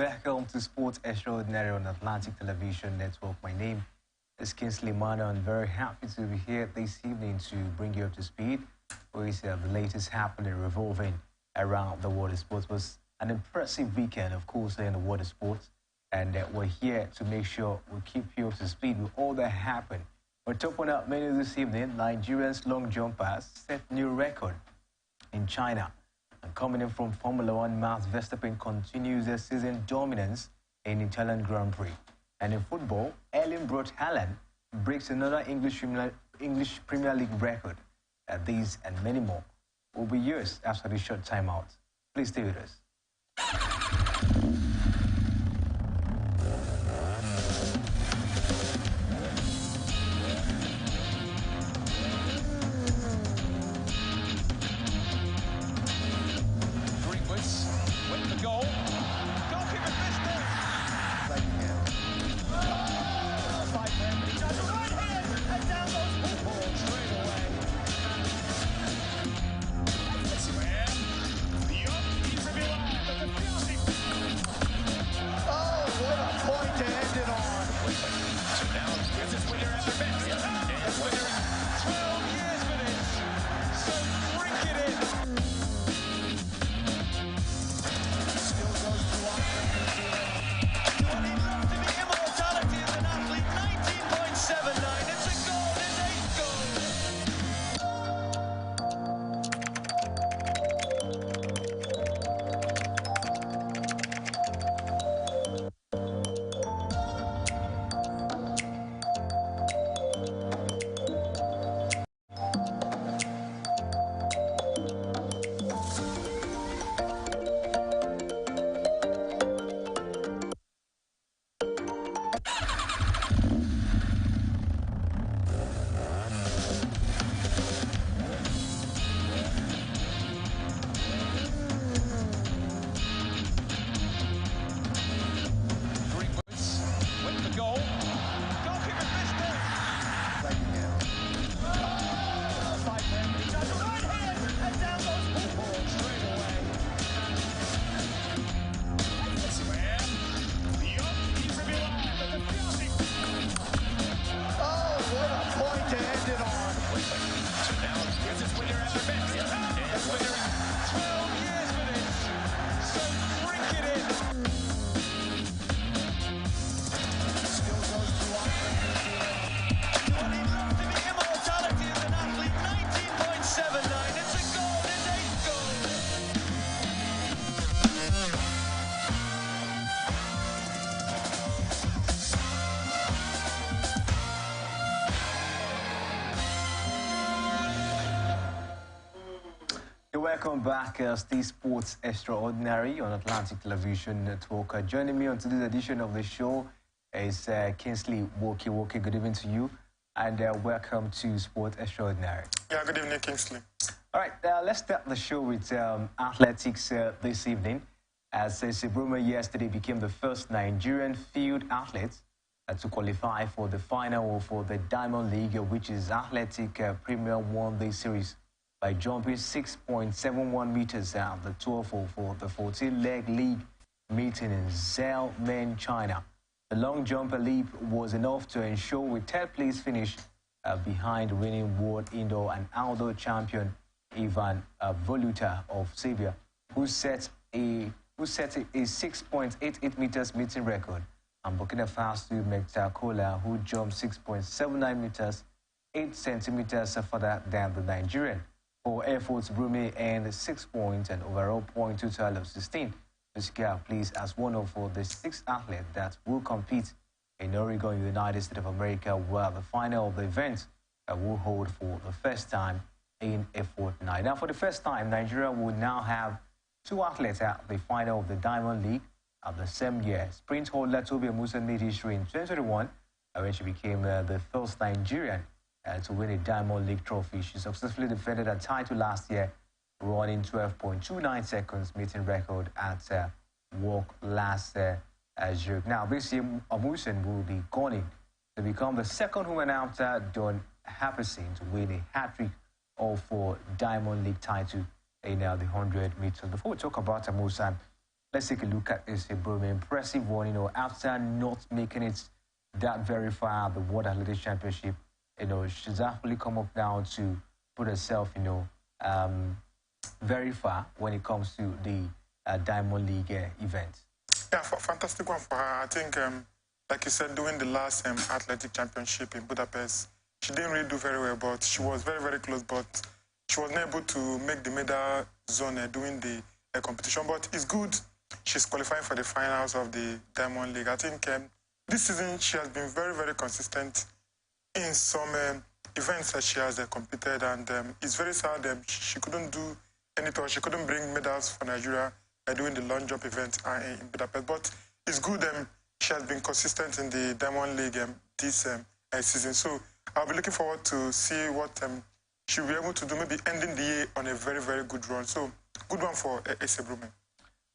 welcome to Sports Extraordinary on Atlantic Television Network. My name is Kingsley Mano, and very happy to be here this evening to bring you up to speed with the latest happening revolving around the world of sports. It was an impressive weekend, of course, in the world of sports, and we're here to make sure we keep you up to speed with all that happened. We're topping up many this evening. Nigerians long jumpers set new record in China. And coming in from Formula One, Max Verstappen continues their season dominance in Italian Grand Prix. And in football, Erling Braut Haaland breaks another English Premier League record. These and many more will be yours after this short timeout. Please stay with us. Welcome back as the Sports Extraordinary on Atlantic Television Network. Joining me on today's edition of the show is Kingsley Woki. Good evening to you, and welcome to Sports Extraordinary. Yeah, good evening, Kingsley. All right, let's start the show with athletics this evening. As Sibruma yesterday became the first Nigerian field athlete to qualify for the final for the Diamond League, which is Athletic Premier One Day Series, by jumping 6.71 meters out the tour for the 14-leg league meeting in Xiamen, China. The long jumper leap was enough to ensure a third-place finish behind reigning world indoor and outdoor champion Ivan Voluta of Serbia, who set a 6.88 meters meeting record, and Burkina Faso Mektakola, who jumped 6.79 meters, 8 centimeters further than the Nigerian. For efforts, Brumi earned 6 points and overall point total of 16 to secure a place as one of the 6 athletes that will compete in Oregon, United States of America, where the final of the event will hold for the first time in a fortnight. Now, for the first time, Nigeria will now have 2 athletes at the final of the Diamond League of the same year. Sprint holder Tobi Musa made history in 2021 when she became the first Nigerian to win a Diamond League trophy. She successfully defended her title last year, running 12.29 seconds, meeting record at walk last year. Now, this year, Amusen will be going to become the second woman after Dawn Happerson to win a hat-trick of 4 Diamond League title in the 100 meters. Before we talk about Amusen, let's take a look at this Brume. Impressive one, after not making it that very far at the World Athletics Championship, she's actually come up now to put herself, very far when it comes to the Diamond League event. Yeah, fantastic one for her. I think, like you said, doing the last athletic championship in Budapest, she didn't really do very well, but she was very, very close, but she was not able to make the medal zone doing the competition. But it's good she's qualifying for the finals of the Diamond League. I think this season she has been very, very consistent in some events that she has competed, and it's very sad she couldn't do anything. She couldn't bring medals for Nigeria doing the long jump event in Budapest. But it's good she has been consistent in the Diamond League this season. So I'll be looking forward to see what she'll be able to do, maybe ending the year on a very, very good run. So good one for Ese Brume.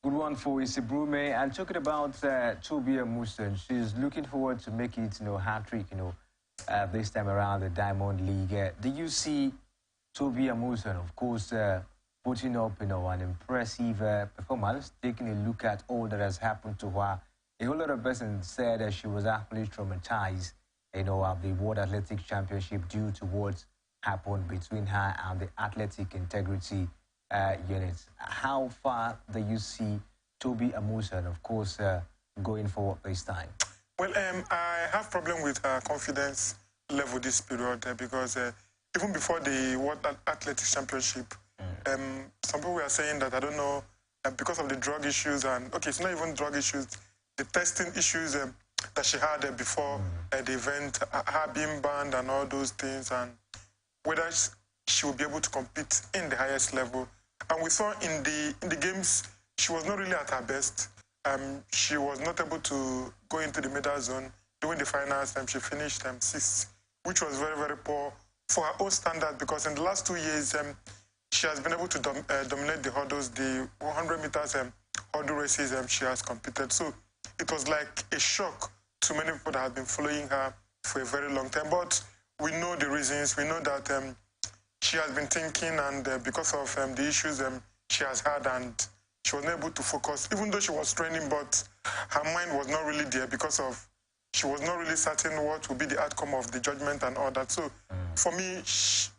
Good one for Ese Brume. And talking about Tobi Amusan, she's looking forward to make it, hat-trick, this time around the Diamond League. Do you see Tobi Amusan, of course, putting up, an impressive performance, taking a look at all that has happened to her? A whole lot of persons said that she was actually traumatized, at the World Athletics Championship due to what happened between her and the Athletic Integrity units. How far do you see Tobi Amusan, of course, going forward this time? Well, I have problem with her confidence level this period because even before the World Athletics Championship, some people were saying that, I don't know, because of the drug issues and, okay, it's not even drug issues, the testing issues that she had before the event, her being banned and all those things, and whether she will be able to compete in the highest level. And we saw in the games, she was not really at her best. She was not able to go into the medal zone. During the finals, she finished sixth, which was very, very poor for her own standard, because in the last 2 years, she has been able to dominate the hurdles, the 100 meters hurdle races she has competed. So it was like a shock to many people that have been following her for a very long time. But we know the reasons. We know that she has been thinking, and because of the issues she has had, and she was not able to focus, even though she was training, but her mind was not really there because of she was not really certain what would be the outcome of the judgment and all that. So for me, she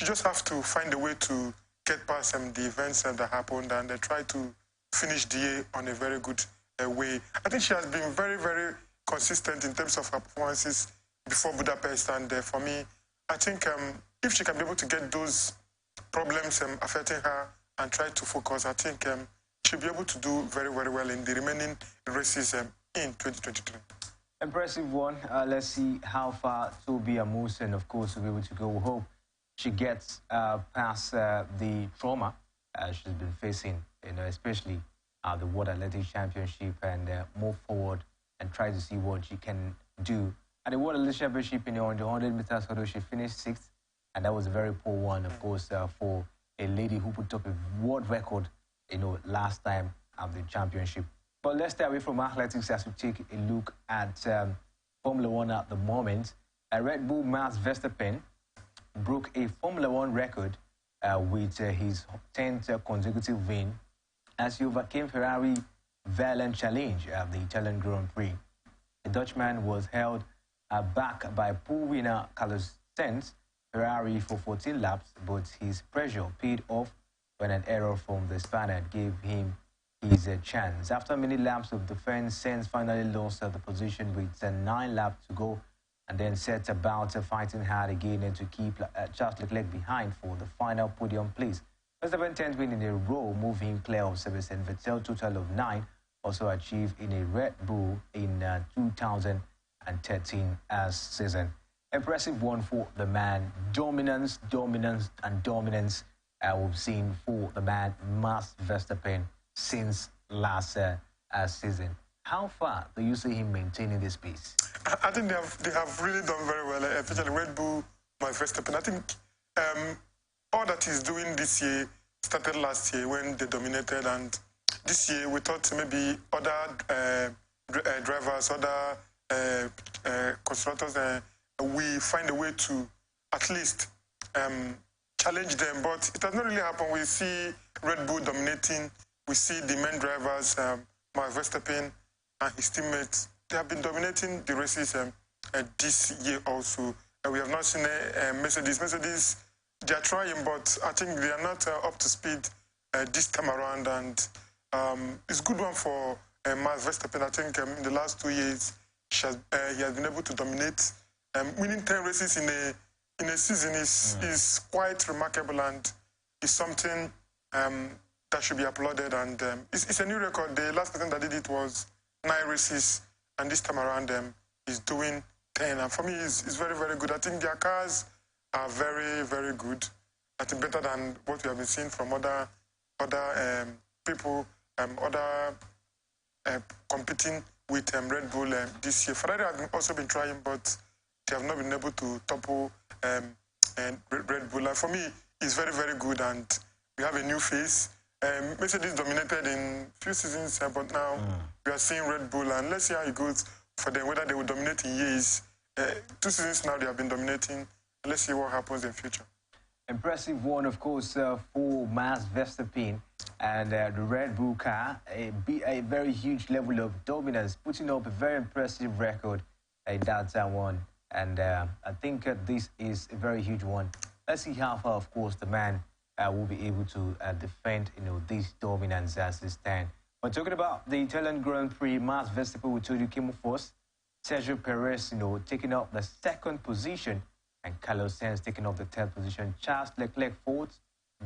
just have to find a way to get past the events that happened and try to finish the year on a very good way. I think she has been very, very consistent in terms of her performances before Budapest, and for me, I think if she can be able to get those problems affecting her and try to focus, I think she'll be able to do very, very well in the remaining races in 2023. Impressive one. Let's see how far Tobi Amusan, of course, will be able to go. We hope she gets past the trauma she's been facing, especially the World Athletics Championship, and move forward and try to see what she can do. At the World Athletics Championship, on the 100 meters hurdle, she finished 6th, and that was a very poor one, of course, for a lady who put up a world record, last time at the championship. But let's stay away from athletics as we take a look at Formula One at the moment. Red Bull Max Verstappen broke a Formula One record with his 10th consecutive win as he overcame Ferrari Valiant Challenge at the Italian Grand Prix. The Dutchman was held back by pool winner Carlos Sainz Ferrari for 14 laps, but his pressure paid off when an error from the Spaniard gave him his chance. After many laps of defense, Sainz finally lost the position with 9 laps to go, and then set about fighting hard again to keep Charles Leclerc behind for the final podium place. Verstappen's 10th win in a row moved him clear of Sebastian Vettel, total of 9, also achieved in a Red Bull in 2013 season. Impressive one for the man. Dominance, dominance, and dominance we've seen for the man Max Verstappen since last season. How far do you see him maintaining this pace? I think they have really done very well, especially Red Bull, Max Verstappen. I think all that he's doing this year started last year when they dominated, and this year we thought maybe other drivers, other constructors, we find a way to at least challenge them, but it has not really happened. We see Red Bull dominating we see the main drivers, Max Verstappen and his teammates, they have been dominating the races this year also. We have not seen Mercedes. Mercedes, they are trying, but I think they are not up to speed this time around. And it's a good one for Max Verstappen. I think in the last 2 years, he has been able to dominate. Winning 10 races in a season is quite remarkable and is something that should be applauded. And it's a new record. The last person that did it was 9 races, and this time around he's doing 10. And for me, it's very, very good. I think their cars are very, very good. I think better than what we have been seeing from other people, other competing with Red Bull this year. Ferrari have also been trying, but they have not been able to topple Red Bull. And for me, it's very, very good, and we have a new face. Mercedes dominated in few seasons, but now we are seeing Red Bull, and let's see how it goes for them, whether they will dominate in years. 2 seasons now they have been dominating. Let's see what happens in future. Impressive one, of course, for Max Verstappen and the Red Bull car. A very huge level of dominance, putting up a very impressive record in that one. And I think this is a very huge one. Let's see how far, of course, the man will be able to defend, this dominance as they stand. But talking about the Italian Grand Prix, Max Verstappen, we told you, came first. Sergio Perez, taking up the 2nd position, and Carlos Sainz taking up the 3rd position. Charles Leclerc 4th,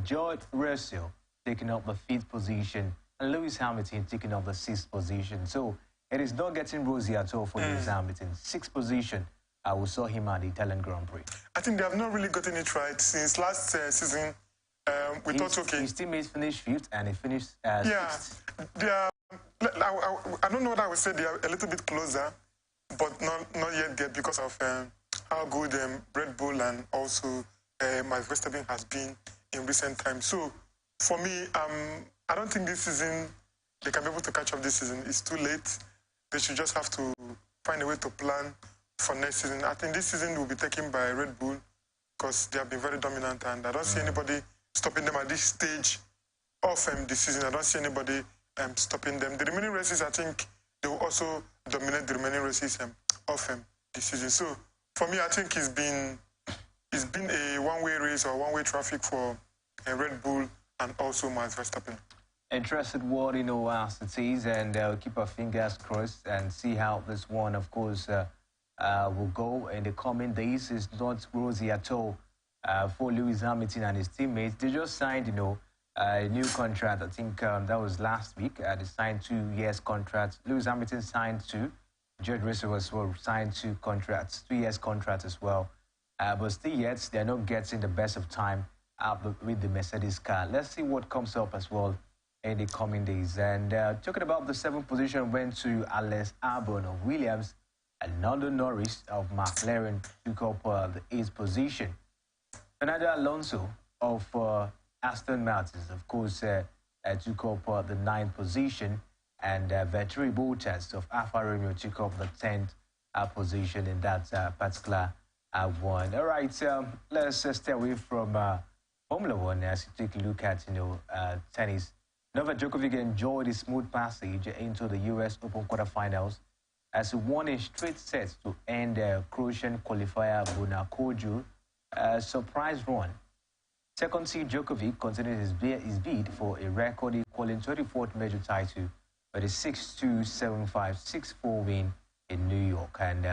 George Russell taking up the 5th position, and Lewis Hamilton taking up the 6th position. So it is not getting rosy at all for Lewis Hamilton. 6th position. We saw him at the Italian Grand Prix. I think they have not really gotten it right since last season. We thought, okay. His teammates finished 5th and he finished 6th. Yeah, they are, I don't know what I would say. They are a little bit closer, but not yet there because of how good Red Bull and also Max Verstappen has been in recent times. So for me, I don't think this season they can be able to catch up this season. It's too late. They should just have to find a way to plan for next season. I think this season will be taken by Red Bull because they have been very dominant, and I don't see anybody stopping them at this stage of the season. I don't see anybody stopping them. The remaining races, I think they will also dominate the remaining races of this season. So for me, I think it's been a one-way race or one-way traffic for Red Bull and also Max Verstappen. Interested word, as it is, and keep our fingers crossed and see how this one, of course, will go in the coming days. It's not rosy at all for Lewis Hamilton and his teammates. They just signed, a new contract. I think that was last week. They signed 2 years contracts. Lewis Hamilton signed 2. George Russell as well signed 2 contracts, 2 years contract as well. But still yet, they're not getting the best of time with the Mercedes car. Let's see what comes up as well in the coming days. And talking about the 7th position went to Alex Albon of Williams, and Lando Norris of McLaren took up the 8th position. Fernando Alonso of Aston Martin, of course, took up the 9th position, and Valtteri Bottas of Alfa Romeo took up the 10th position in that particular one. All right, let's stay away from Formula One as you take a look at tennis. Novak Djokovic enjoyed a smooth passage into the U.S. Open quarterfinals as he won a straight set to end Croatian qualifier Bona Koju surprise run. Second seed Djokovic continued his bid for a record-equaling 24th major title with a 6-2, 7-5, 6-4 win in New York, and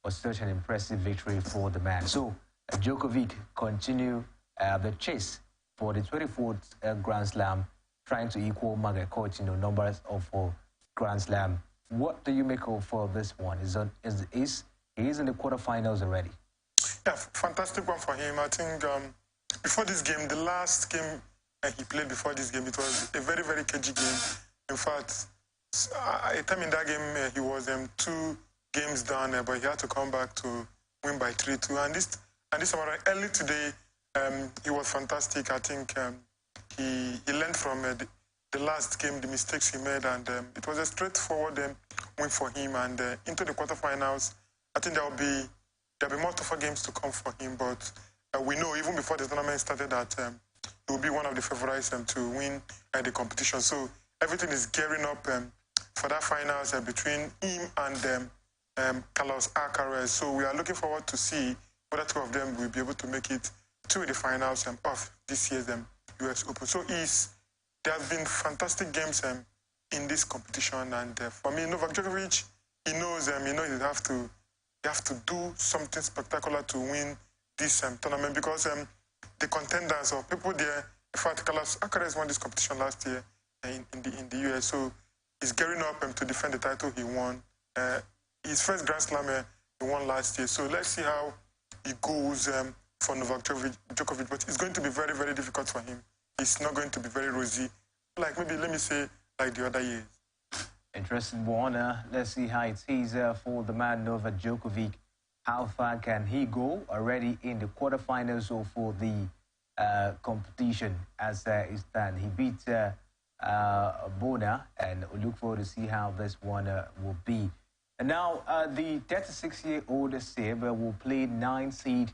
was such an impressive victory for the man. So Djokovic continued the chase for the 24th Grand Slam, trying to equal Margaret Court, numbers of Grand Slam. What do you make of this one? He is in the quarterfinals already. Yeah, fantastic one for him. I think before this game, the last game he played before this game, it was a very, very cagey game. In fact, a time in that game, he was 2 games down, but he had to come back to win by 3-2. And this time early today, he was fantastic. I think he learned from the last game, the mistakes he made, and it was a straightforward win for him. And into the quarterfinals, I think there'll be more tougher games to come for him. But we know even before the tournament started that he will be one of the favorites to win the competition. So everything is gearing up for that finals between him and Carlos Alcaraz. So we are looking forward to see whether two of them will be able to make it to the finals of this year's US Open. So there have been fantastic games in this competition, and for me, Novak Djokovic, he knows you have to do something spectacular to win this tournament, because the contenders or people there, in fact, Carlos Alcaraz won this competition last year in the US, so he's gearing up to defend the title he won. His first Grand Slam he won last year, so let's see how it goes for Novak Djokovic, but it's going to be very, very difficult for him. It's not going to be very rosy, like maybe, let me say, like the other years. Interesting one. Let's see how it is for the man Novak Djokovic. How far can he go already in the quarterfinals or for the competition as it stands? He beat Bona, and we look forward to see how this one will be. And now the 36-year-old Seb will play 9-seed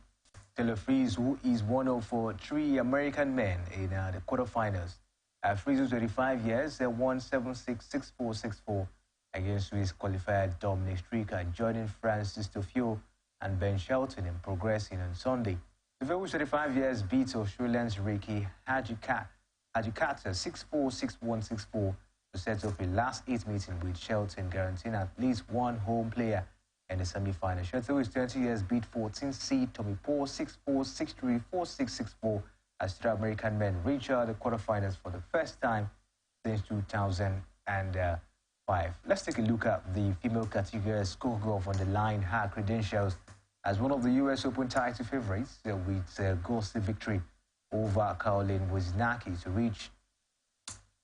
Telefries, who is one of three American men in the quarterfinals. Fries, who's 35 years, won 7-6, 6-4, 6-4 against Swiss qualifier Dominic Stricker, joining Francis Tofio and Ben Shelton in progressing on Sunday. Tofio, who's 35 years, beat Australian's Ricky Hajikata 6-4, 6-1, 6-4 to set up a last 8 meeting with Shelton, guaranteeing at least one home player in the semi-final. Shelton, who is 20 years, beat 14-seed Tommy Paul 6-4, 6-3, 4-6, 6-4 as three American men reach the quarterfinals for the first time since 2005. Let's take a look at the female category. Skogov on the line, her credentials as one of the US Open title favorites with a ghostly victory over Caroline Wozniacki to reach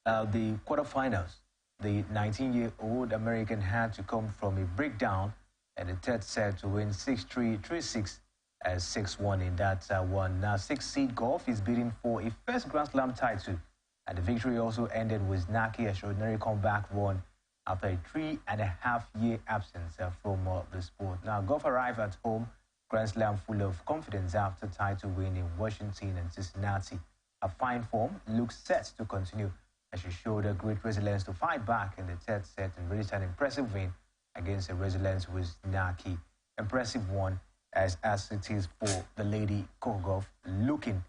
the quarterfinals. The 19-year-old American had to come from a breakdown in the third set to win 6-3, 3-6, 6-1 in that one. Now, 6-seed Golf is bidding for a first Grand Slam title, and the victory also ended with Wozniacki's extraordinary comeback run after a 3.5-year absence from the sport. Now, Golf arrived at home Grand Slam full of confidence after title win in Washington and Cincinnati. Her fine form looks set to continue as she showed a great resilience to fight back in the third set and reached an impressive win against a resilient Wozniacki. Impressive one as it is for the lady Kogov, looking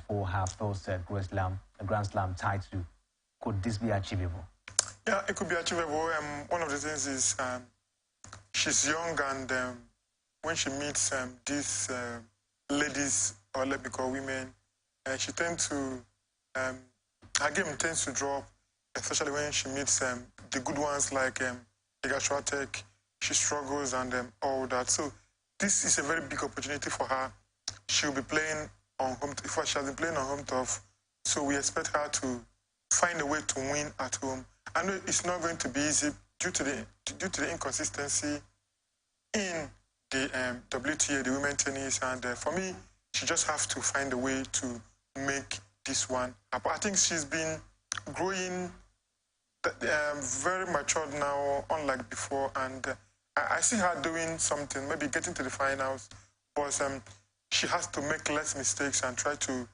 for her first Grand Slam title. Could this be achievable? Yeah, it could be achievable. One of the things is she's young, and when she meets these ladies, or let me call women, she tends to, her game tends to drop, especially when she meets the good ones like Iga Swiatek. She struggles and all that. So this is a very big opportunity for her. She'll be playing on home. In fact, she has been playing on home turf, so we expect her to find a way to win at home. I know it's not going to be easy due to the inconsistency in the WTA, the women tennis, and for me, she just has to find a way to make this one happen. I think she's been growing very matured now, unlike before, and I see her doing something, maybe getting to the finals, but she has to make less mistakes and try to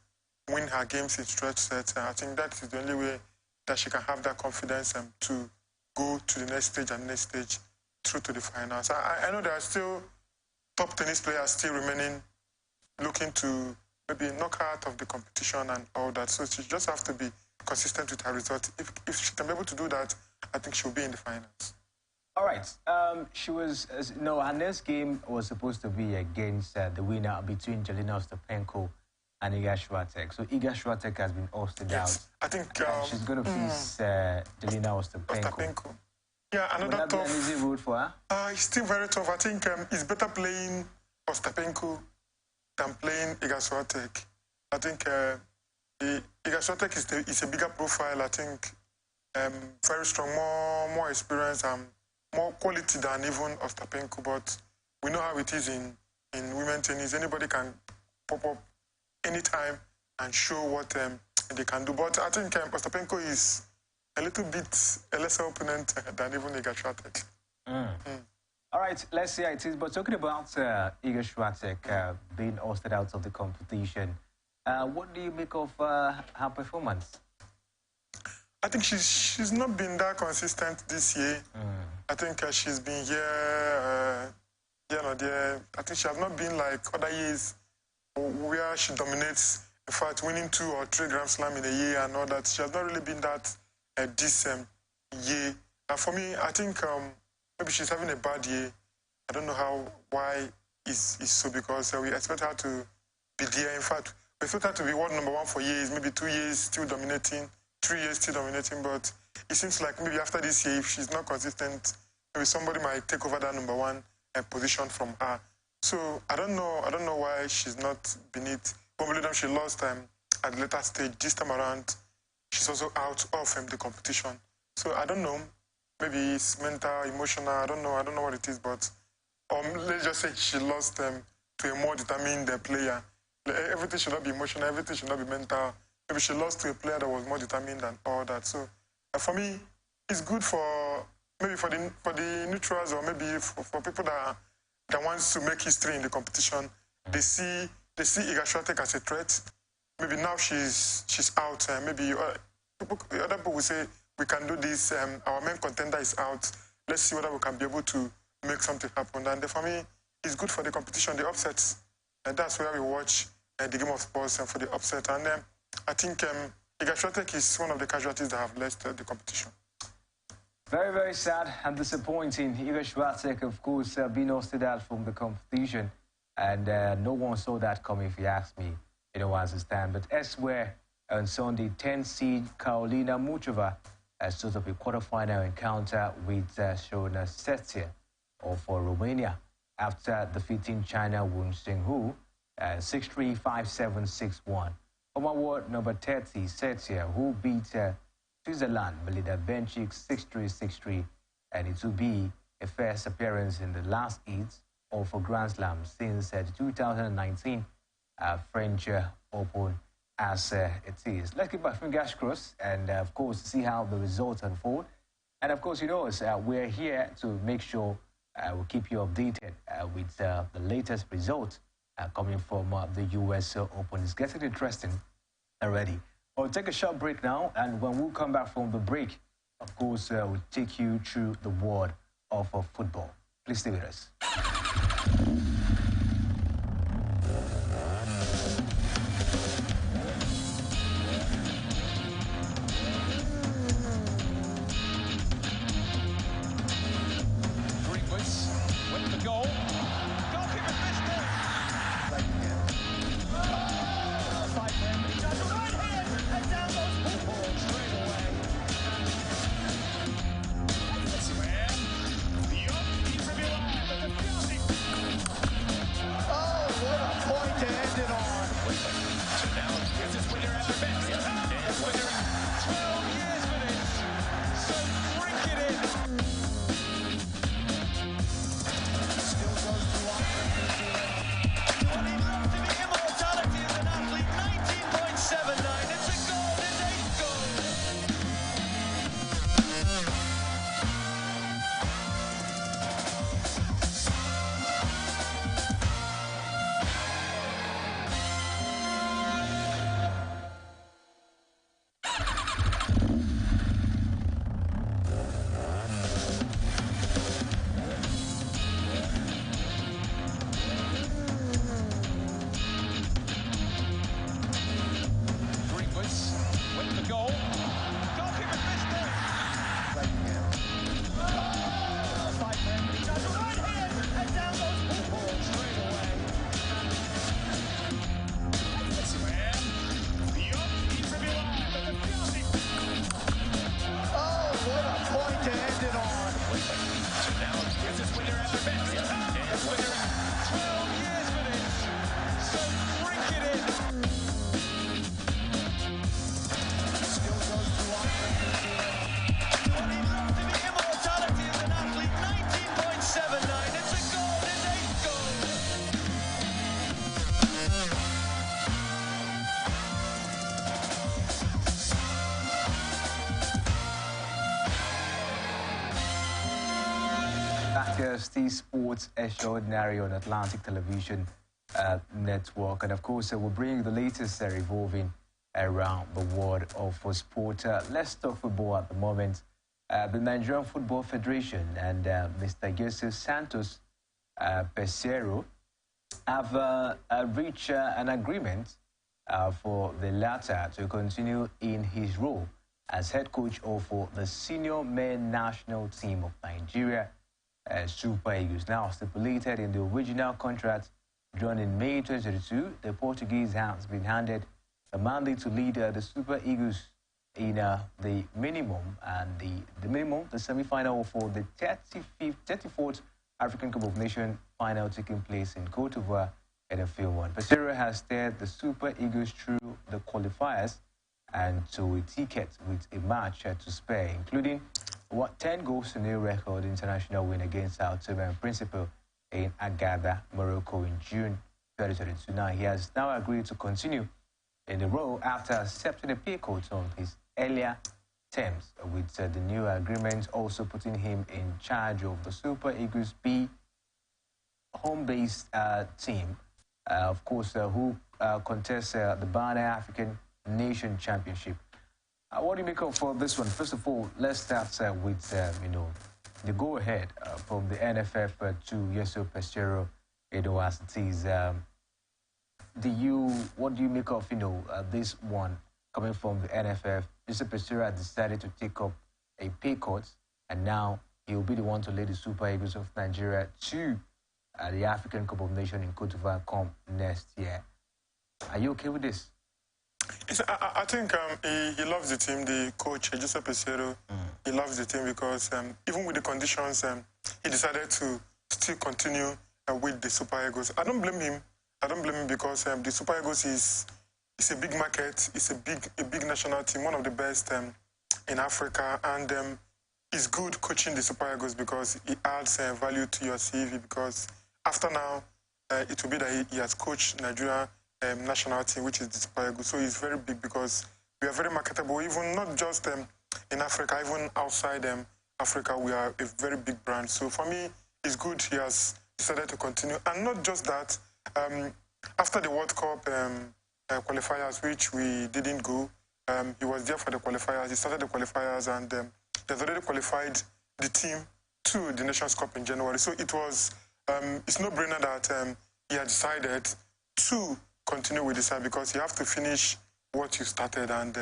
win her games in stretch sets. I think that is the only way that she can have that confidence to go to the next stage and next stage through to the finals. I know there are still top tennis players still remaining, looking to maybe knock her out of the competition and all that. So she just has to be consistent with her result. If she can be able to do that, I think she'll be in the finals. All right. She was, her next game was supposed to be against the winner between Jelena Ostapenko and Iga Swiatek. So Iga Swiatek has been hosted out. I think she's going to face Jelena Ostapenko. Yeah, another tough. Would that be an easy road for her? It's still very tough. I think it's better playing Ostapenko than playing Iga Swiatek. I think Iga Swiatek is a bigger profile. I think very strong, more experience, more quality than even Ostapenko. But we know how it is in women tennis. Anybody can pop up anytime and show what they can do. But I think Ostapenko is a little bit a lesser opponent than even Iga Swiatek. All right, let's see how it is. But talking about Iga Swiatek being hosted out of the competition, what do you make of her performance? I think she's not been that consistent this year. I think she's been here or there. I think she has not been like other years where she dominates. In fact, winning 2 or 3 Grand Slam in a year and all that. She has not really been that this year. For me, I think maybe she's having a bad year. I don't know why is so, because we expect her to be there. In fact, we expect her to be world #1 for years, maybe 2 years still dominating, 3 years still dominating. But it seems like maybe after this year, if she's not consistent, maybe somebody might take over that #1 position from her. So I don't know why she's not beneath. Wimbledon, she lost at the later stage. This time around, she's also out of the competition. So I don't know. Maybe it's mental, emotional. I don't know what it is, but let's just say she lost to a more determined player. Everything should not be emotional. Everything should not be mental. Maybe she lost to a player that was more determined and all that. So for me, it's good for maybe for the neutrals, or maybe for people that wants to make history in the competition. They see Iga Swiatek as a threat. Maybe now she's out. Maybe other people will say, we can do this. Our main contender is out. Let's see whether we can be able to make something happen. And for me, it's good for the competition, the upsets. And that's where we watch the game of sports for the upset. And I think Iga Swiatek is one of the casualties that have left the competition. Very, very sad and disappointing. Iga Swiatek, of course, being hosted out from the competition. And no one saw that coming, if you ask me, as it stands. But elsewhere, on Sunday, 10-seed Karolina Muchova sort of a quarterfinal encounter with Shona Setia for Romania after defeating China Wen Xinghu 6-3, 5-7, 6-1. Former world number 30, Setia, who beat Switzerland, Melinda Bencic 6-3, 6-3, and it will be a first appearance in the last 8 of a Grand Slam since the 2019 French Open as it is. Let's keep our fingers crossed and, of course, see how the results unfold. And, of course, we're here to make sure we'll keep you updated with the latest results coming from the US Open. It's getting interesting already. We'll take a short break now, and when we come back from the break, of course, we'll take you through the world of football. Please stay with us. Steve Sports Extraordinary on Atlantic Television Network. And of course, we'll bring the latest revolving around the world of sport. Let's talk football at the moment. The Nigerian Football Federation and Mr. Joseph Santos Pesero have reached an agreement for the latter to continue in his role as head coach of the senior men national team of Nigeria, Super Eagles. Now stipulated in the original contract drawn in May 2022, the Portuguese has been handed the mandate to lead the Super Eagles in the minimum and the semi-final for the 34th African Cup of Nations final taking place in Cote d'Ivoire in a few months. Pesero has steered the Super Eagles through the qualifiers and to a ticket with a match to spare, including 10 goals to nil record international win against Sao Tome and Principe in Agada, Morocco in June 2022. Now, he has now agreed to continue in the role after accepting a pay cut on his earlier terms, with the new agreement also putting him in charge of the Super Eagles B home-based team, of course, who contests the Banner African Nation Championship. What do you make of this one? First of all, let's start with the go-ahead from the NFF to Joseph Pesero, as it is. What do you make of this one coming from the NFF? Joseph Pesero decided to take up a pay cut, and now he will be the one to lead the Super Eagles of Nigeria to the African Cup of Nations in Cote d'Ivoire come next year. Are you okay with this? I think he loves the team, the coach, Joseph Pesero. He loves the team because even with the conditions, he decided to still continue with the Super Eagles. I don't blame him. Because the Super Eagles is a big market. It's a big national team, one of the best in Africa, and it's good coaching the Super Eagles because it adds value to your CV. Because after now, it will be that he has coached Nigeria national team, which is the Super Eagles. So it's very big because we are very marketable, even not just in Africa, even outside Africa, we are a very big brand. So for me, it's good he has decided to continue. And not just that, after the World Cup qualifiers, which we didn't go, he was there for the qualifiers. He started the qualifiers, and they've already qualified the team to the Nations Cup in January. So it was, it's no-brainer that he had decided to continue with the side because you have to finish what you started, and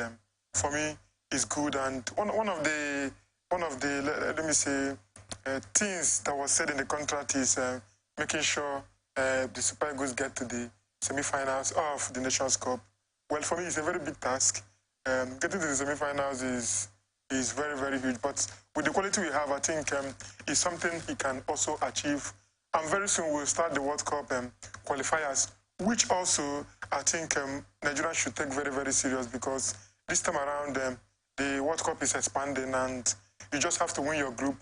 for me, it's good. And one of the let me say things that was said in the contract is making sure the Super Eagles get to the semi-finals of the Nations Cup. Well, for me, it's a very big task. Getting to the semi-finals is very, very huge. But with the quality we have, I think it's something he can also achieve. And very soon we'll start the World Cup qualifiers, which also I think Nigeria should take very, very serious because this time around the World Cup is expanding and you just have to win your group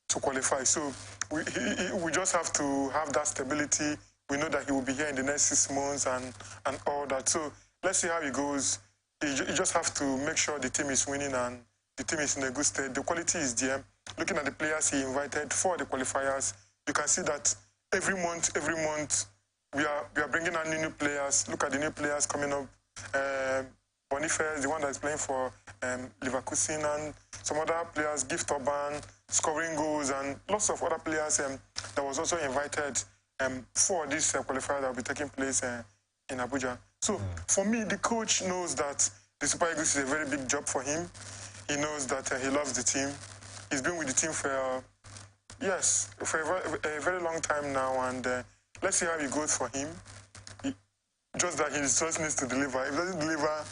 to qualify. So we just have to have that stability. We know that he will be here in the next 6 months and all that. So let's see how it goes. You just have to make sure the team is winning and the team is in a good state. The quality is there. Looking at the players he invited for the qualifiers, you can see that every month, we are bringing on new players. Look at the new players coming up. Boniface, the one that's playing for Leverkusen, and some other players, Gift Orban, scoring goals, and lots of other players that was also invited for this qualifier that will be taking place in Abuja. So for me, the coach knows that the Super Eagles is a very big job for him. He knows that he loves the team. He's been with the team for a very long time now, and let's see how it goes for him. Just that he just needs to deliver. If he doesn't deliver,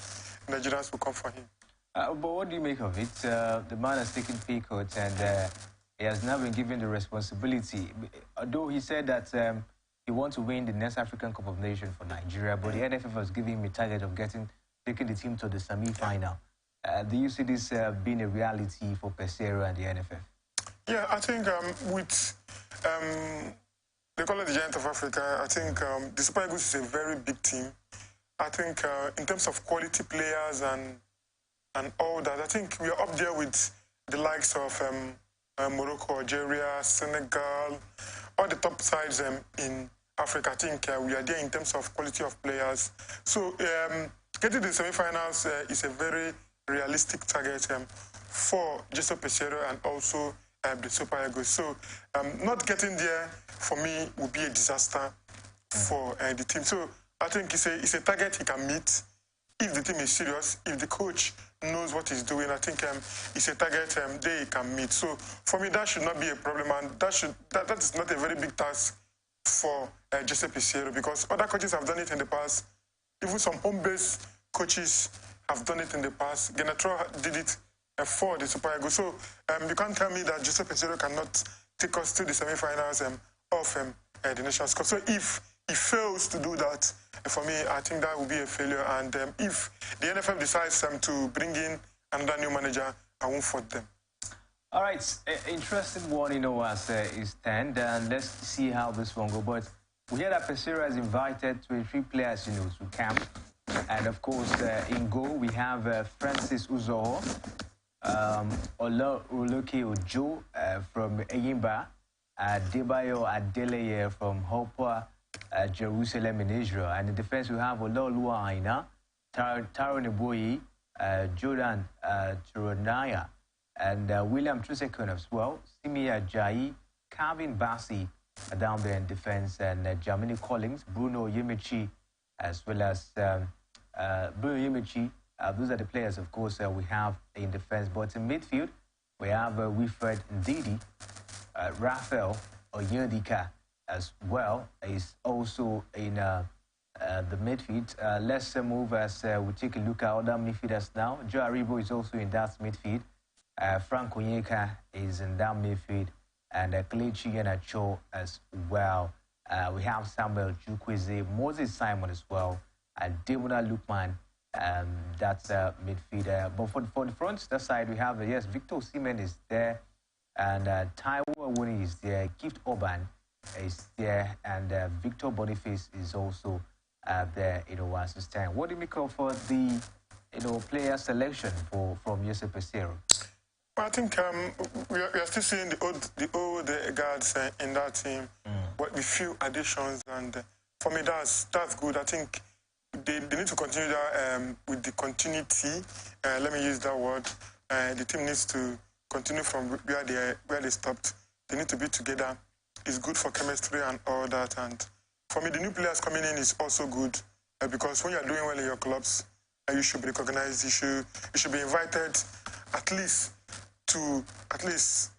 Nigerians will come for him. But what do you make of it? The man has taken pay cuts and he has now been given the responsibility. Although he said that he wants to win the next African Cup of Nations for Nigeria, but the NFF was giving him a target of taking the team to the semi-final. Do you see this being a reality for Pesero and the NFF? Yeah, I think with they call it the Giant of Africa. I think the Super Eagles is a very big team. I think in terms of quality players and all that, I think we are up there with the likes of Morocco, Algeria, Senegal, all the top sides in Africa. I think we are there in terms of quality of players. So getting to the semi-finals is a very realistic target for Jesse Peseiro and also the Super Eagles. So not getting there, for me, would be a disaster for the team. So I think it's a target he can meet if the team is serious, if the coach knows what he's doing. I think it's a target they can meet. So for me, that should not be a problem, and that is not a very big task for Jesse Peseiro, because other coaches have done it in the past. Even some home-based coaches have done it in the past. Genetro did it for the Super Eagles. So you can't tell me that Jesse Peseiro cannot take us to the semi-finals of the Nations Cup. So if he fails to do that, for me, I think that will be a failure. And if the NFF decides to bring in another new manager, I won't fault them. All right, interesting one, as is 10. And let's see how this one goes. But we hear that Peseiro has invited 23 players, to camp. And of course, in goal, we have Francis Uzoho, Oloke Ojo from Eyimba, Debayo Adeleye from Hopa, Jerusalem in Israel. And in defense, we have Ololuwa Aina, Taro Neboyi, Jordan Turonaya, and William Trusekun as well, Simi Ajayi, Calvin Bassi down there in defense, and Jamini Collins, Bruno Yimichi, as well as Bruno Yimichi. Those are the players, of course, we have in defense. But in midfield, we have Wilfred Ndidi, Raphael Oyedika as well is also in the midfield. Let's move as we take a look at other midfielders now. Joe Aribo is also in that midfield. Frank Onyeka is in that midfield, and Kelechi Iheanacho as well. We have Samuel Chukwueze, Moses Simon as well, and Demola Lukman. That's midfielder. But for the front side, we have yes, Victor Osimhen is there, and Taiwo Awoniyi is there. Gift Orban is there, and Victor Boniface is also there. As it stands. What do you make of the player selection from Jesse Peseiro? I think we are still seeing the old guards in that team, but with few additions, and for me that's good. I think they need to continue that with the continuity. Let me use that word. The team needs to continue from where they stopped. They need to be together. It's good for chemistry and all that. And for me, the new players coming in is also good because when you are doing well in your clubs, you should be recognized. You should be invited at least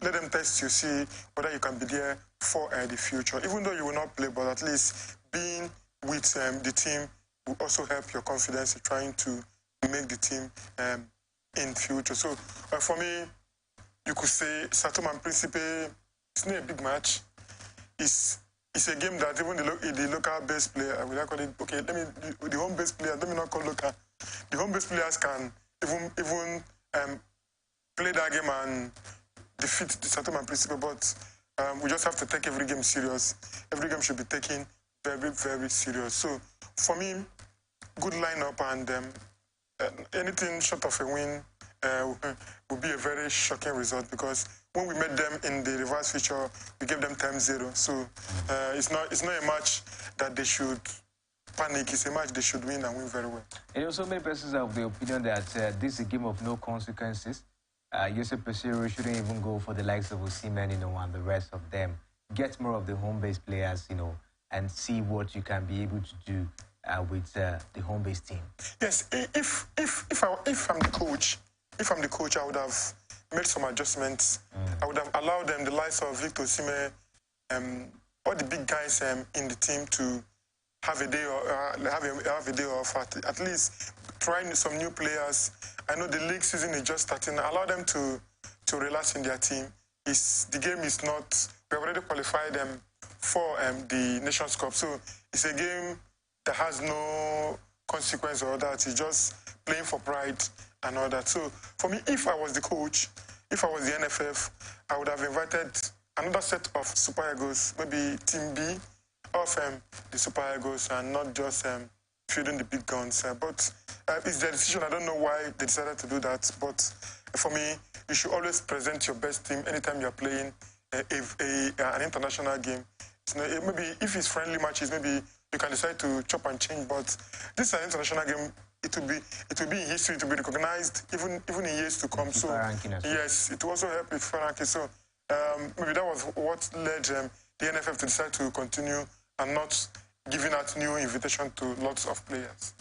let them test you, see whether you can be there for the future. Even though you will not play, but at least being with the team will also help your confidence in trying to make the team in future. So for me, you could say Sao Tome and Principe, it's not a big match. It's a game that even the local base player, I will call it, okay, the home base players, let me not call local. The home base players can even play that game and defeat the Sao Tome and Principe, but we just have to take every game serious. Every game should be taken very, very serious. So for me, good lineup, and anything short of a win would be a very shocking result, because when we met them in the reverse feature, we gave them 10-0. So it's not a match that they should panic. It's a match they should win and win very well. And also many persons have the opinion that this is a game of no consequences. Jesse Peseiro shouldn't even go for the likes of Osimhen, and the rest of them. Get more of the home-based players, and see what you can be able to do with the home-based team. Yes, if I'm the coach, I would have made some adjustments. I would have allowed them, the likes of Victor Osimhen, all the big guys in the team, to have a day have a day off. At least trying some new players. I know the league season is just starting. Allow them to relax in their team. The game is not. We have already qualified them for the Nations Cup, so it's a game that has no consequence or that. It's just playing for pride and all that. So for me, if I was the coach, if I was the NFF, I would have invited another set of Super Eagles, maybe Team B of the Super Eagles, and not just fielding the big guns. But it's their decision. I don't know why they decided to do that. But for me, you should always present your best team anytime you're playing an international game. Maybe if it's friendly matches, maybe you can decide to chop and change. But this is an international game it will be in history to be recognized even in years to come. So yes, it will also help with FIFA ranking. So maybe that was what led the NFF to decide to continue and not giving out new invitation to lots of players.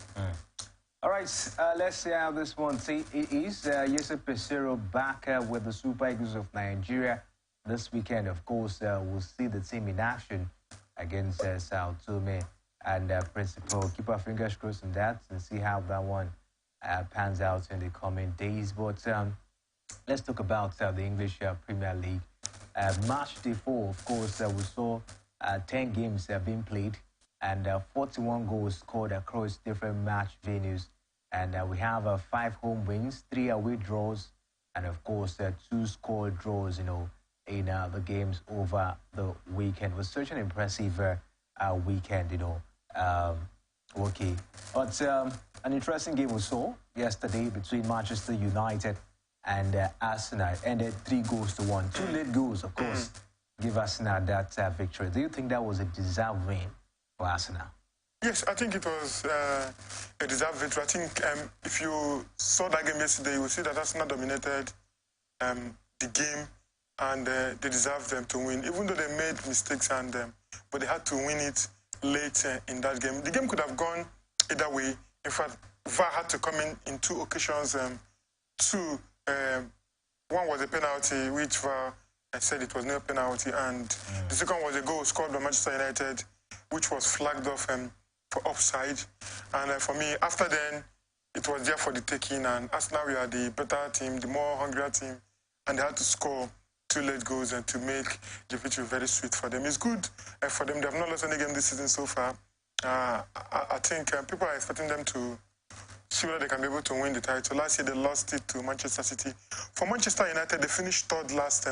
All right, let's see how this one is. Yusuf Pesero back with the Super Eagles of Nigeria this weekend. Of course, we'll see the team in action against Sao Tome and Principal. Keep our fingers crossed on that and see how that one pans out in the coming days. But let's talk about the English Premier League. Match day 4, of course, we saw 10 games being played and 41 goals scored across different match venues. And we have 5 home wins, 3 away draws, and of course 2 score draws, in the games over the weekend. It was such an impressive weekend, okay. But an interesting game we saw yesterday between Manchester United and Arsenal. Ended 3-1. 2 late goals, of course, give Arsenal that victory. Do you think that was a deserved win for Arsenal? Yes, I think it was a deserved victory. I think if you saw that game yesterday, you will see that Arsenal dominated the game, and they deserved them to win, even though they made mistakes, but they had to win it late in that game. The game could have gone either way. In fact, VAR had to come in 2 occasions. One was a penalty, which VAR said it was no penalty, and the second was a goal scored by Manchester United, which was flagged off for offside. And for me, after then, it was there for the taking, and Arsenal were the better team, the more hungrier team, and they had to score 2 late goals and to make the victory very sweet for them. It's good for them. They have not lost any game this season so far. I think people are expecting them to see whether they can be able to win the title. Last year, they lost it to Manchester City. For Manchester United, they finished 3rd last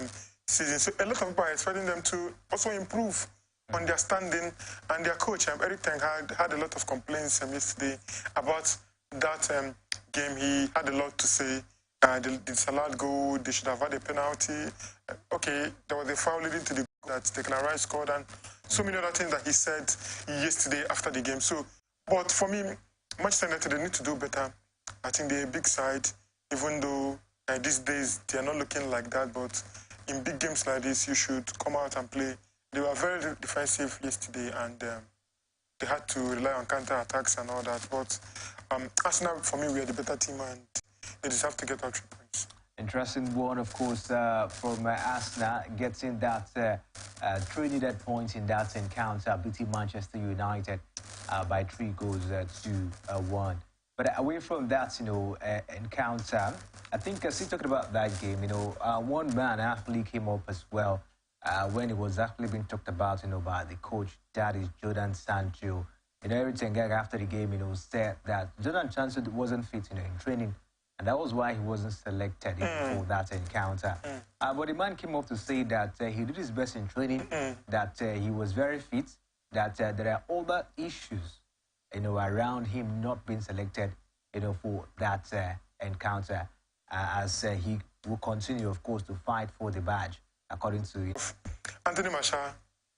season. So a lot of people are expecting them to also improve on their standing. And their coach, Eric Ten Hag, had a lot of complaints yesterday about that game. He had a lot to say. The disallowed goal, they should have had a penalty. Okay, there was a foul leading to the goal that Declan Rice scored, and so many other things that he said yesterday after the game. So, but for me, Manchester United, they need to do better. I think they're a big side, even though these days they are not looking like that. But in big games like this, you should come out and play. They were very defensive yesterday, and they had to rely on counter-attacks and all that. But Arsenal, for me, we are the better team, and they just have to get our 3 points. Interesting one, of course, from Arsenal, getting that 3 needed points in that encounter, beating Manchester United by 3-1. But away from that, encounter, I think still talking about that game, one man actually came up as well when it was actually being talked about, by the coach, that is Jordan Sancho. Everything after the game, said that Jordan Sancho wasn't fit, in training. And that was why he wasn't selected for that encounter. But the man came up to say that he did his best in training, that he was very fit, that there are other issues, around him not being selected, for that encounter, as he will continue, of course, to fight for the badge, according to him. Anthony Martial,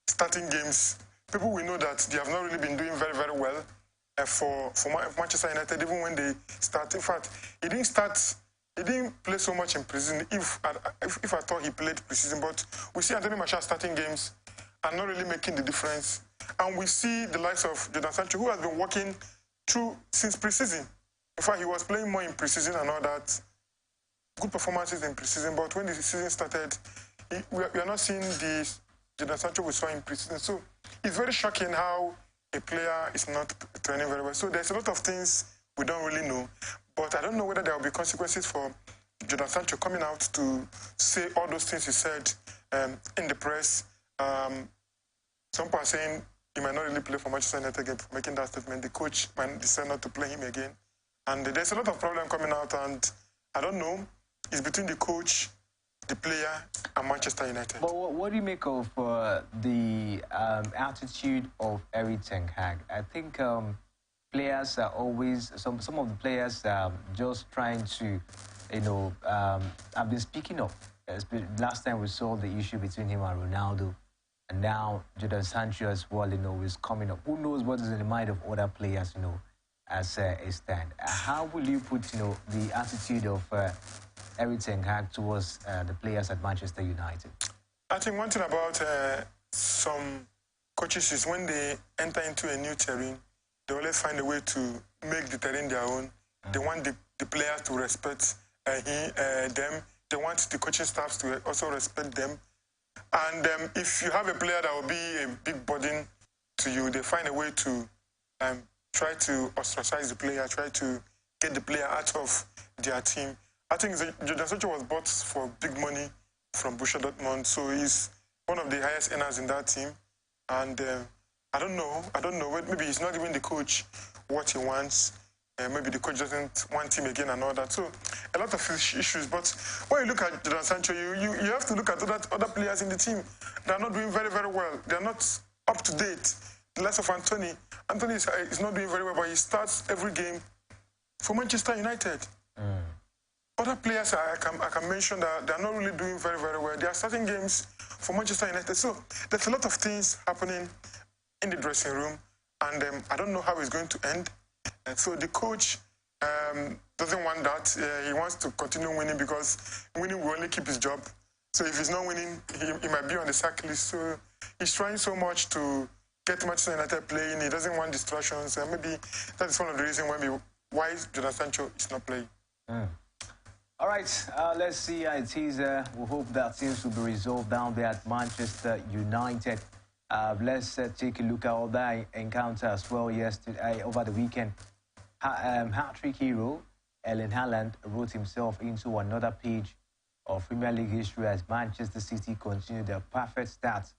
starting games, people will know that they have not really been doing very, very well. For Manchester United, even when they start. In fact, he didn't play so much in pre-season, if I thought he played pre-season. But we see Anthony Martial starting games and not really making the difference. And we see the likes of Jordan Sancho, who has been working through since pre-season. In fact, he was playing more in pre-season and all that. Good performances in pre-season, but when the season started, we are not seeing the Jordan Sancho we saw in pre-season. So it's very shocking how a player is not training very well. So there's a lot of things we don't really know. But I don't know whether there will be consequences for Jordan Sancho coming out to say all those things he said in the press. Some people are saying he might not really play for Manchester United again for making that statement. The coach might decide not to play him again. And there's a lot of problem coming out, and I don't know. It's between the coach, the player, and Manchester United. But what do you make of the attitude of Eric Ten Hag? I think players are always, some of the players just trying to, have been speaking up. Last time we saw the issue between him and Ronaldo, and now Jordan Sancho as well, is coming up. Who knows what is in the mind of other players, as it stands. How will you put, the attitude of Eric Ten Hag towards the players at Manchester United? I think one thing about some coaches is when they enter into a new terrain, they always find a way to make the terrain their own. They want the players to respect them. They want the coaching staffs to also respect them. And if you have a player that will be a big burden to you, they find a way to try to ostracize the player, try to get the player out of their team. I think Jadon Sancho was bought for big money from Borussia Dortmund, so he's one of the highest earners in that team. And I don't know. Maybe he's not giving the coach what he wants. Maybe the coach doesn't want him again and all that. So a lot of issues. But when you look at Jadon Sancho, you have to look at other players in the team. They are not doing very, very well. They are not up to date. The likes of Anthony. Anthony is not doing very well, but he starts every game for Manchester United. Other players I can mention that they are not really doing very, very well. They are starting games for Manchester United. So there's a lot of things happening in the dressing room, and I don't know how it's going to end. And so the coach doesn't want that. He wants to continue winning because winning will only keep his job. So if he's not winning, he might be on the sack list. So he's trying so much to get Manchester United playing. He doesn't want distractions. And maybe that is one of the reasons why Jadon Sancho is not playing. All right, let's see how it is. We hope that things will be resolved down there at Manchester United. Let's take a look at all that encounter as well yesterday, over the weekend. Hat-trick hero Erling Haaland wrote himself into another page of Premier League history as Manchester City continued their perfect start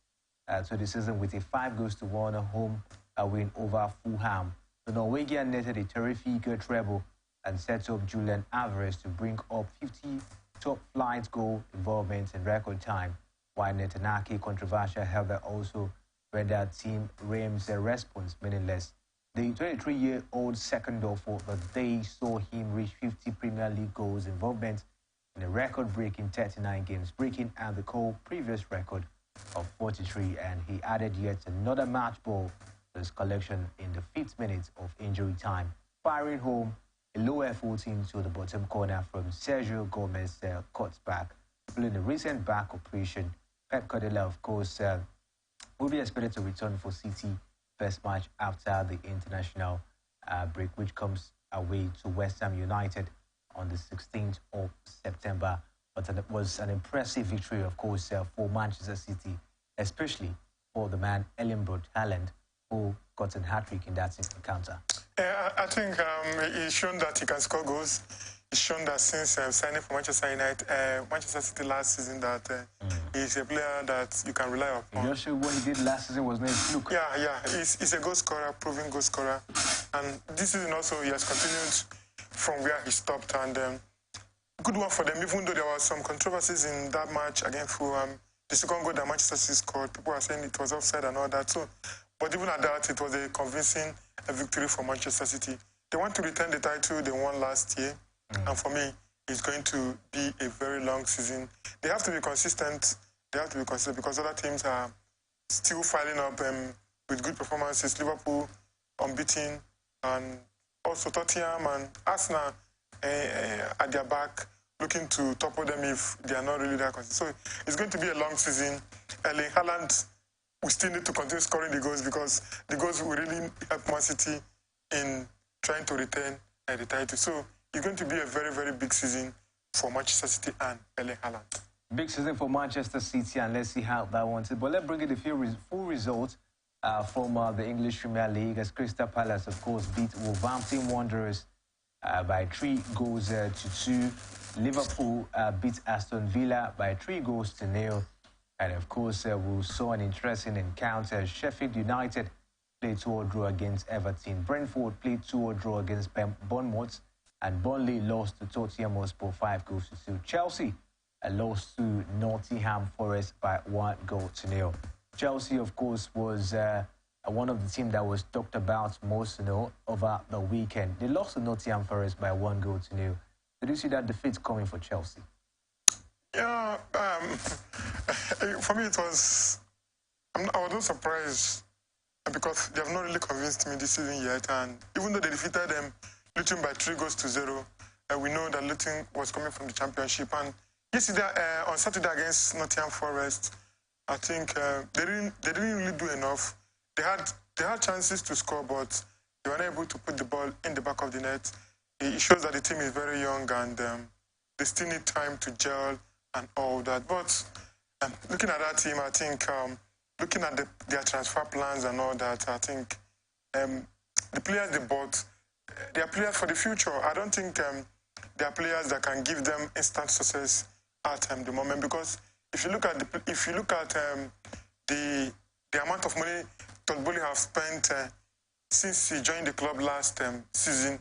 to the season with a 5-1 home win over Fulham. The Norwegian netted a terrific treble and set up Julian Alvarez to bring up 50 top-flight goal involvements in record time, while Netanyahu controversial help that also rendered Team Reims' response meaningless. The 23-year-old second for the day saw him reach 50 Premier League goals involvement in a record-breaking 39 games, breaking out the previous record of 43, and he added yet another match ball to his collection in the 5th minute of injury time, firing home a low effort into the bottom corner from Sergio Gomez cutback. Following the recent back operation, Pep Guardiola, of course, will be expected to return for City first match after the international break, which comes away to West Ham United on the 16th of September. But it was an impressive victory, of course, for Manchester City, especially for the man Erling Haaland, who got a hat-trick in that encounter. I think he's shown that he can score goals. He's shown that since signing for Manchester United, Manchester City last season, that he's a player that you can rely upon. Just sure what he did last season was no fluke. Yeah. He's a goal scorer, proven goal scorer. And this season also, he has continued from where he stopped. And good one for them, even though there was some controversies in that match against Fulham. The second goal that Manchester City scored, people are saying it was offside and all that. So, but even at that, it was a convincing victory for Manchester City. They want to retain the title they won last year. And for me, it's going to be a very long season. They have to be consistent. They have to be consistent because other teams are still filing up with good performances. Liverpool unbeaten, and also Tottenham and Arsenal at their back, looking to topple them if they are not really that consistent. So it's going to be a long season. Erling Haaland, we still need to continue scoring the goals because the goals will really help Man City in trying to retain the title. So it's going to be a very, very big season for Manchester City and Erling Haaland. Big season for Manchester City, and let's see how that wants it. But let's bring in the full results from the English Premier League, as Crystal Palace, of course, beat Wolverhampton Wanderers by 3-2. Liverpool beat Aston Villa by 3-0. And, of course, we saw an interesting encounter. Sheffield United played 2-2 draw against Everton. Brentford played 2-2 draw against Bournemouth. And Burnley lost to Tottenham Hotspur 5-2. Chelsea lost to Nottingham Forest by 1-0. Chelsea, of course, was one of the teams that was talked about most, over the weekend. They lost to Nottingham Forest by 1-0. Did you see that defeat coming for Chelsea? Yeah, for me it was, I was not surprised because they have not really convinced me this season yet. And even though they defeated Luton by 3-0, we know that Luton was coming from the Championship. And yesterday, on Saturday against Nottingham Forest, I think they didn't really do enough. They had chances to score, but they were not able to put the ball in the back of the net. It shows that the team is very young and they still need time to gel and all that. But looking at that team, I think looking at their transfer plans and all that, I think the players they bought, they are players for the future. I don't think they are players that can give them instant success at the moment, because if you look at the amount of money Todd Boehly have spent since he joined the club last season,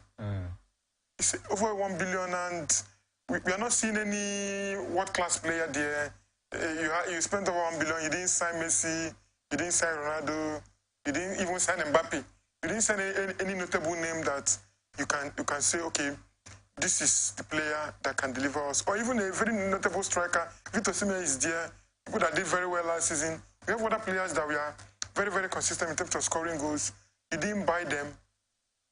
it's over 1 billion, and we are not seeing any world-class player there. You spent over 1 billion. You didn't sign Messi. You didn't sign Ronaldo. You didn't even sign Mbappe. You didn't sign any notable name that you can say, okay, this is the player that can deliver us. Or even a very notable striker. Victor Osimhen is there. People that did very well last season. We have other players that we are very, very consistent in terms of scoring goals. You didn't buy them,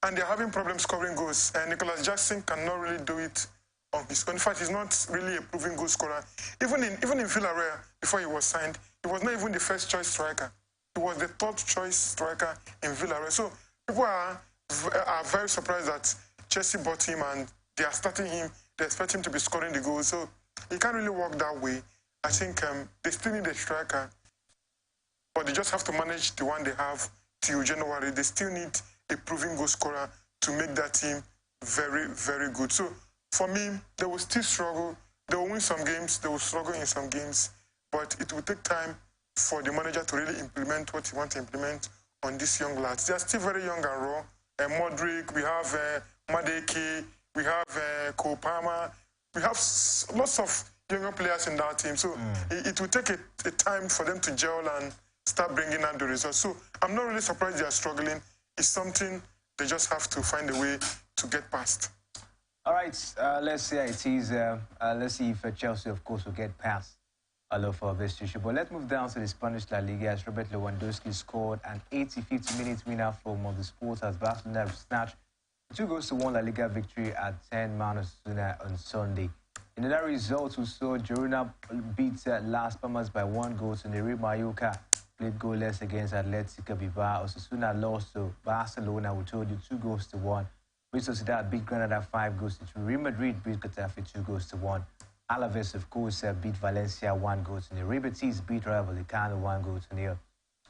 and they're having problems scoring goals. And Nicholas Jackson cannot really do it on his own. In fact, he's not really a proven goal scorer. Even in Villarreal, before he was signed, he was not even the first choice striker. He was the third choice striker in Villarreal. So people are very surprised that Chelsea bought him and they are starting him. They expect him to be scoring the goals. So he can't really work that way. I think they still need a striker, but they just have to manage the one they have till January. They still need a proven goal scorer to make that team very, very good. So for me, they will still struggle. They will win some games. They will struggle in some games. But it will take time for the manager to really implement what he wants to implement on these young lads. They are still very young and raw. Modric, we have Madeke, we have Cole Palmer. We have lots of younger players in that team. So it will take a time for them to gel and start bringing out the results. So I'm not really surprised they are struggling. It's something they just have to find a way to get past. All right, let's see how it is. Let's see if Chelsea, of course, will get past all of this issue. But let's move down to the Spanish La Liga as Robert Lewandowski scored an 85th minute winner from the Sport as Barcelona snatched 2-1 La Liga victory at 10-Osasuna on Sunday. In another result, we saw Girona beat Las Palmas by 1-0. Mallorca played goalless against Athletic Bilbao. Osasuna lost to Barcelona, we told you, 2-1. Real Sociedad beat Granada 5-2. Real Madrid beat Getafe 2-1. Alaves, of course, beat Valencia 1-0. Real Betis beat Rayo Vallecano 1-0.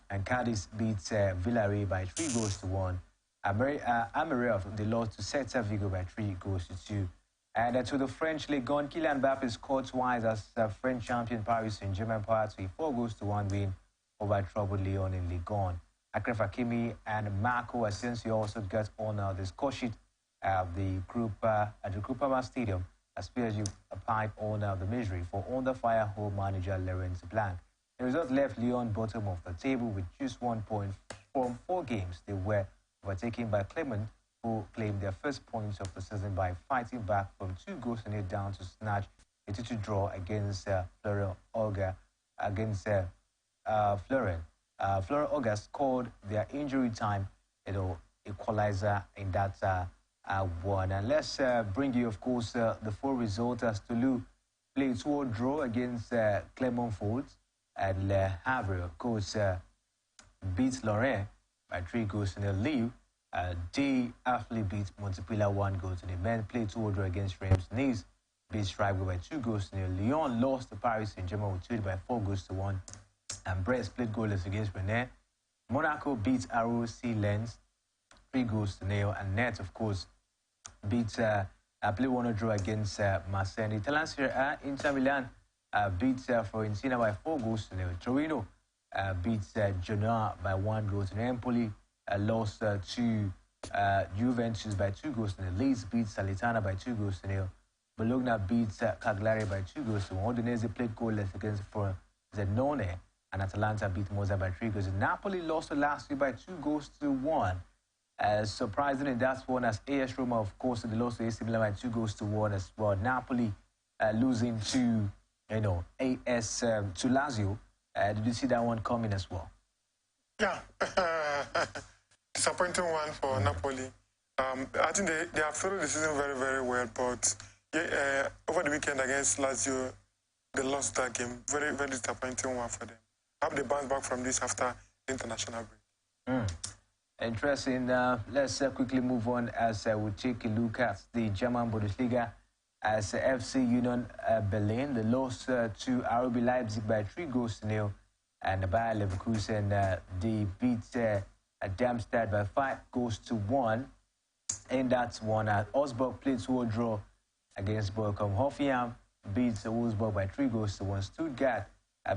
And Cadiz beat Villarreal by 3-1. Almeria, they lost to Celta Vigo by 3-2. And to the French Ligue 1, Kylian Mbappe scored twice as French champion Paris Saint-Germain prior to a 4-1 win over troubled Lyon in Ligue 1. Achraf Hakimi and Marco Asensio also got on the score sheet at the Groupama Stadium as PSG applied on the misery for under-fire home manager Laurent Blanc. The result left Lyon bottom of the table with just 1 point from 4 games. They were overtaken by Clermont, who claimed their first points of the season by fighting back from 2-0 down to snatch a 2-2 draw against Florent Auger Florent Auger scored their injury time equalizer in that one. And let's bring you, of course, the full result as Toulouse played 2-2 draw against Clermont Foot, and Le Havre, of course, beat Lorient by 3-0. Lille, they actually beat Montpellier 1-0. Men played 2-2 draw against Reims. Nice beat Strasbourg by 2-0. Lyon lost to Paris Saint-Germain with 2 by 4-1. And Brest played goalless against Rennes. Monaco beat ROC Lens 3-0. And Net, of course, beat played 1-0 draw against Marseille. Italian Serie A, Inter Milan beat Fiorentina by 4-0. Torino beat Genoa by 1-0. Empoli lost to Juventus by 2-0. Leeds beat Salernitana by 2-0. Bologna beat Cagliari by 2-0. Udinese played goalless against Frosinone, and Atalanta beat Monza by 3-0. Napoli lost last week by 2-1. Surprising in that one, as AS Roma, of course, they lost to AC Milan by 2-1 as well. Napoli losing to AS to Lazio. Did you see that one coming as well? Yeah, disappointing one for Napoli. I think they have started the season very, very well, but over the weekend against Lazio, they lost that game. Very, very disappointing one for them. I hope they bounce back from this after the international break. Interesting. Let's quickly move on as we take a look at the German Bundesliga. As FC Union Berlin, they lost to RB Leipzig by 3-0, and Bayer Leverkusen they beat Darmstadt by 5-1, and that's one. Augsburg played to a draw against Bochum. Hoffenheim beat Wolfsburg by 3-1. Stuttgart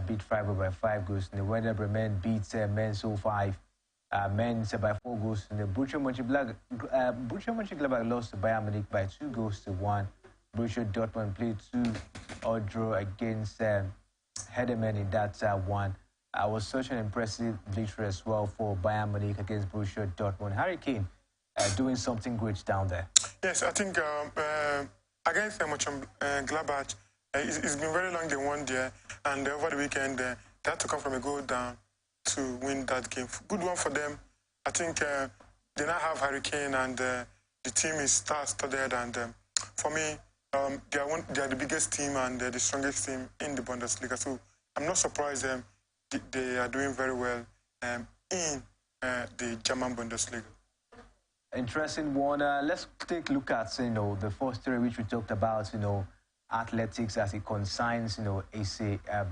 beat Freiburg by 5-0. Werder Bremen beat Mainz 05. Mainz by 4-0. Borussia Mönchengladbach lost to Bayern Munich by 2-1. Borussia Dortmund played 2-2 draw against Heidemann in that one. Was such an impressive victory as well for Bayern Munich against Borussia Dortmund. Harry Kane doing something great down there. Yes, I think against Mönchengladbach, it's been very long they won there, and over the weekend they had to come from a goal down to win that game. Good one for them. I think they now have Harry Kane, and the team is star-studded, and for me, they are the biggest team and the strongest team in the Bundesliga. So I'm not surprised they are doing very well in the German Bundesliga. Interesting one. Let's take a look at the first story which we talked about. Athletics as it concerns is a